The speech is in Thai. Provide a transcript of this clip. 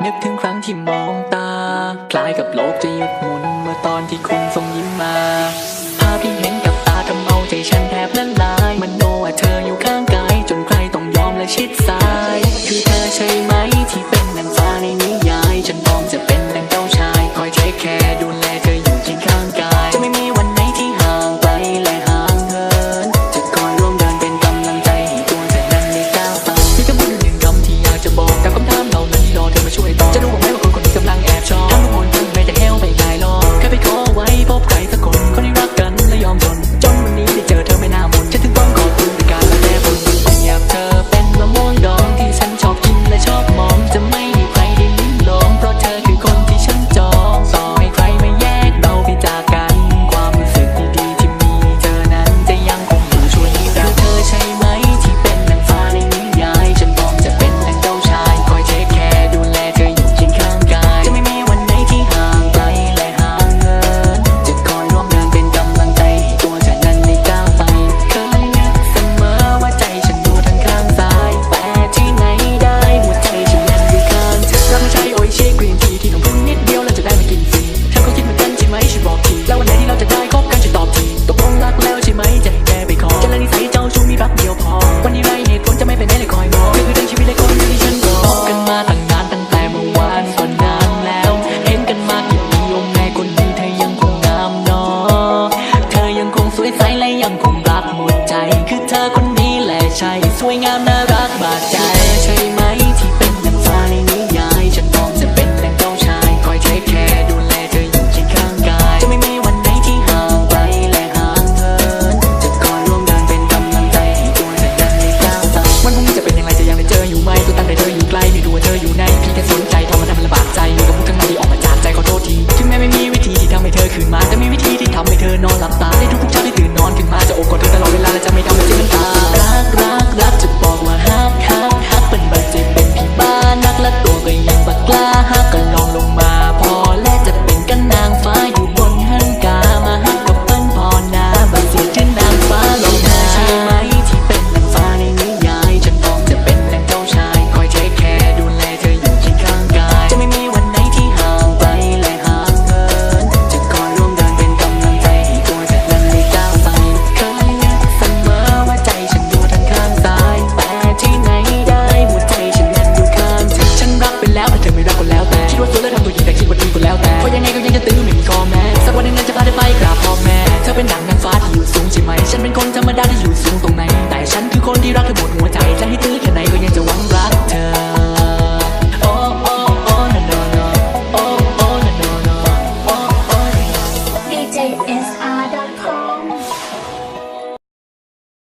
นึกถึงครั้งที่มองตาคล้ายกับโลกจะหยุดหมุนเมื่อตอนที่คุณส่งยิ้มมาภาพที่เห็นกับตาทำเอาใจฉันแทบละลายมันโนว่าเธออยู่ข้างกายจนใครต้องยอมและชิดซ้ายคือเธอใช่ไหมที่เป็นนางฟ้าในนิยายฉันพร้อมจะเป็นดังเจ้าชายคอยเทคแคร์ดูแลเธออยู่เคียงข้างกายจะไม่มีวันไหนที่ห่างไกลและห่างเหินจะคอยร่วมเดินเป็นกำลังใจให้ตัวเธอนั้นได้ก้าวไปมีคำพูดหนึ่งคำที่อยากจะบอกกับคำถามเหล่านั้นที่รอเธอมาช่วยตอบจะรู้บ้างไหมว่าคนนี้กำลังแอบชอบทั้งทุกคนทั้งไม่แต่แค่ไม่ได้หรอกแค่ไปขอไว้พบใครสักคนคนที่รักกันและยอมทนจนวันนี้ได้เจอเธอไม่น่าหมดฉันถึงต้องขอบคุณในการและแก้บนอยากเธอเป็นมะม่วงดองที่ฉันชอบกินและชอบมองจะไม่มีใครได้ลิ้มลองเพราะเธอคือคนที่ฉันจองต่อให้ใครมาแยกเราไปจากกันความรู้สึกดีๆที่มีเธอนั้นจะยังคงอยู่ช่วยให้เราเธอใช่ไหมที่เป็นนางฟ้าในนิยายฉันพร้อมจะเป็นดังเจ้าชายคอยเทคแคร์ดูแลเธออยู่เคียงข้างกายจะไม่มีวันไหนที่ห่างไกลและห่างเหินจะคอยร่วมเดินเป็นกำลังใจให้ตัวเธอนั้นได้ก้าวไปเคยนึกเสมอว่าใจฉันอยู่ทางข้างซ้ายแต่ที่ไหนได้หัวใจฉันนั้นอยู่ข้างเธอรักไม่ใช่โออิชิกรีนทีที่ลงทุนนิดเดียวแล้วจะได้มากินฟรีเธอก็คิดเหมือนกันใช่ไหมฉันบอกทีแล้ววันไหนที่เราจะได้คบกันช่วยตอบทีตกลงรักแล้วใช่ไหมจะให้แกไปขอจะละนิสัยเจ้าชู้มีรักเดียวพอวันนี้ไรเหตุผลจะไม่ไปไหนเลยคอยมองเธอคือทั้งชีวิตและคนที่ฉันรอบอกกันมาตั้งนานตั้งแต่เมื่อวานก็นานแล้วเห็นกันมากี่ปีองค์แม่คนดีเธอยังคงงามเนาะเธอยังคงสวยใสและยังคงรักหมดใจคือเธอคนนี้แหละใช่สวยงามน่ารักบาดใจใช่ไหมที่เป็นนางฟ้าในนิยายฉันพร้อมจะเป็นดังเจ้าชายคอยเทคแคร์ดูแลเธออยู่เคียงข้างกายจะไม่มีวันไหนที่ห่างไกลและห่างเหินจะคอยร่วมเดินเป็นกำลังใจให้ตัวเธอนั้นได้ก้าวไปวันพรุ่งนี้จะเป็นอย่างไรจะยังได้เจออยู่ไหมตัวตั้งแต่เธออยู่ไกลไม่รู้ว่าเธออยู่ไหนพี่แค่สนใจทำมันลำบากใจมีคำพูดข้างในที่ออกมาจากใจขอโทษทีถึงแม้ไม่มีวิธีที่ทำให้เธอคืนมา